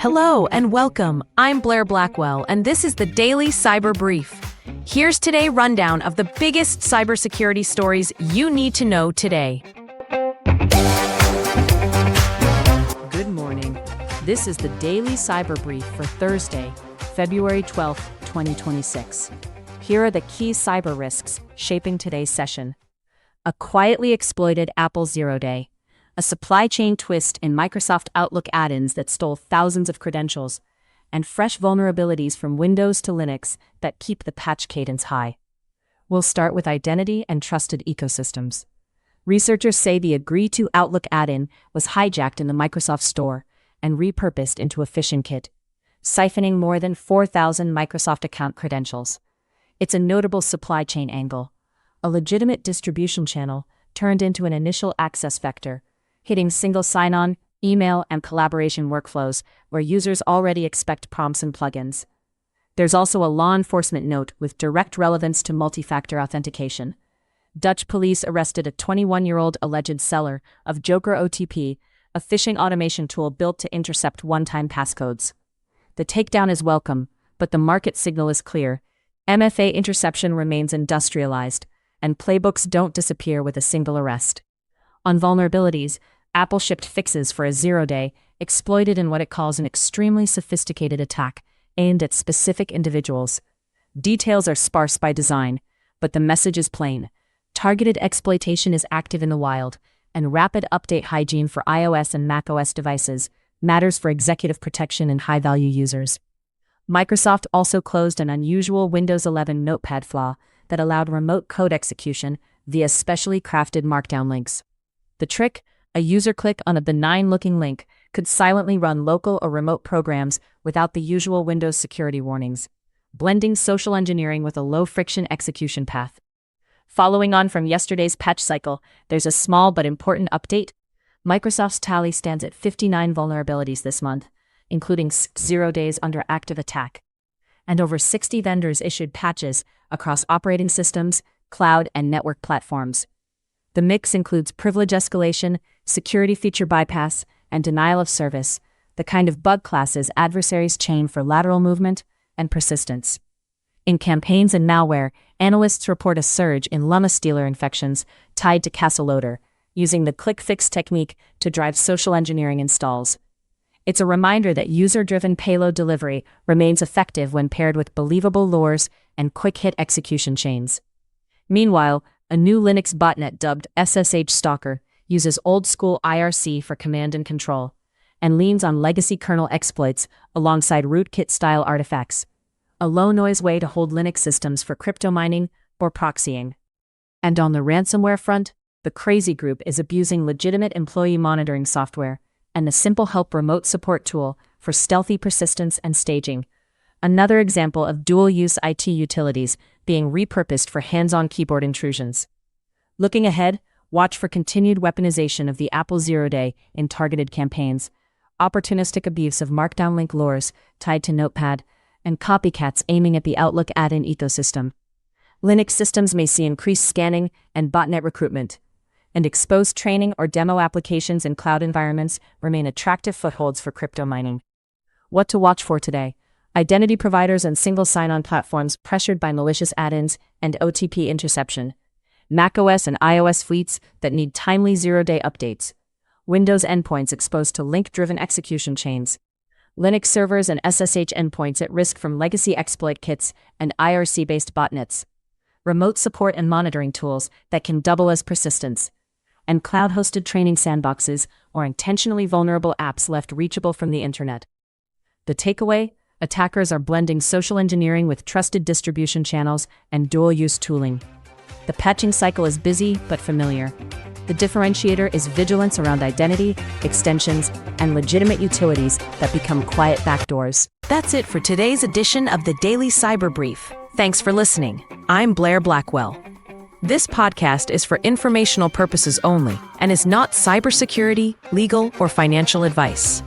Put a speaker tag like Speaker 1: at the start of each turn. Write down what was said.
Speaker 1: Hello and welcome. I'm Blair Blackwell, and this is the Daily Cyber Brief. Here's today's rundown of the biggest cybersecurity stories you need to know today. Good morning. This is the Daily Cyber Brief for Thursday, February 12th, 2026. Here are the key cyber risks shaping today's session. A quietly exploited Apple zero-day. A supply chain twist in Microsoft Outlook add-ins that stole thousands of credentials, and fresh vulnerabilities from Windows to Linux that keep the patch cadence high. We'll start with identity and trusted ecosystems. Researchers say the Agree-to Outlook add-in was hijacked in the Microsoft Store and repurposed into a phishing kit, siphoning more than 4,000 Microsoft account credentials. It's a notable supply chain angle. A legitimate distribution channel turned into an initial access vector, hitting single sign-on, email, and collaboration workflows where users already expect prompts and plugins. There's also a law enforcement note with direct relevance to multi-factor authentication. Dutch police arrested a 21-year-old alleged seller of Joker OTP, a phishing automation tool built to intercept one-time passcodes. The takedown is welcome, but the market signal is clear. MFA interception remains industrialized, and playbooks don't disappear with a single arrest. On vulnerabilities, Apple shipped fixes for a zero-day, exploited in what it calls an extremely sophisticated attack aimed at specific individuals. Details are sparse by design, but the message is plain. Targeted exploitation is active in the wild, and rapid update hygiene for iOS and macOS devices matters for executive protection and high-value users. Microsoft also closed an unusual Windows 11 Notepad flaw that allowed remote code execution via specially crafted Markdown links. The trick? A user click on a benign-looking link could silently run local or remote programs without the usual Windows security warnings, blending social engineering with a low-friction execution path. Following on from yesterday's patch cycle, there's a small but important update. Microsoft's tally stands at 59 vulnerabilities this month, including 0 days under active attack. And over 60 vendors issued patches across operating systems, cloud, and network platforms. The mix includes privilege escalation, security feature bypass, and denial of service, the kind of bug classes adversaries chain for lateral movement and persistence. In campaigns and malware, analysts report a surge in llama stealer infections tied to Castle Loader, using the click-fix technique to drive social engineering installs. It's a reminder that user-driven payload delivery remains effective when paired with believable lures and quick-hit execution chains. Meanwhile, a new Linux botnet dubbed SSH Stalker uses old-school IRC for command and control, and leans on legacy kernel exploits alongside rootkit-style artifacts, a low-noise way to hold Linux systems for crypto mining or proxying. And on the ransomware front, the Crazy Group is abusing legitimate employee monitoring software and the Simple Help remote support tool for stealthy persistence and staging. Another example of dual-use IT utilities being repurposed for hands-on keyboard intrusions. Looking ahead, watch for continued weaponization of the Apple zero-day in targeted campaigns, opportunistic abuse of Markdown link lures tied to Notepad, and copycats aiming at the Outlook add-in ecosystem. Linux systems may see increased scanning and botnet recruitment, and exposed training or demo applications in cloud environments remain attractive footholds for crypto mining. What to watch for today? Identity providers and single sign-on platforms pressured by malicious add-ins and OTP interception. macOS and iOS fleets that need timely zero-day updates. Windows endpoints exposed to link-driven execution chains. Linux servers and SSH endpoints at risk from legacy exploit kits and IRC-based botnets. Remote support and monitoring tools that can double as persistence. And cloud-hosted training sandboxes or intentionally vulnerable apps left reachable from the internet. The takeaway? Attackers are blending social engineering with trusted distribution channels and dual-use tooling. The patching cycle is busy but familiar. The differentiator is vigilance around identity, extensions, and legitimate utilities that become quiet backdoors. That's it for today's edition of the Daily Cyber Brief. Thanks for listening. I'm Blair Blackwell. This podcast is for informational purposes only and is not cybersecurity, legal, or financial advice.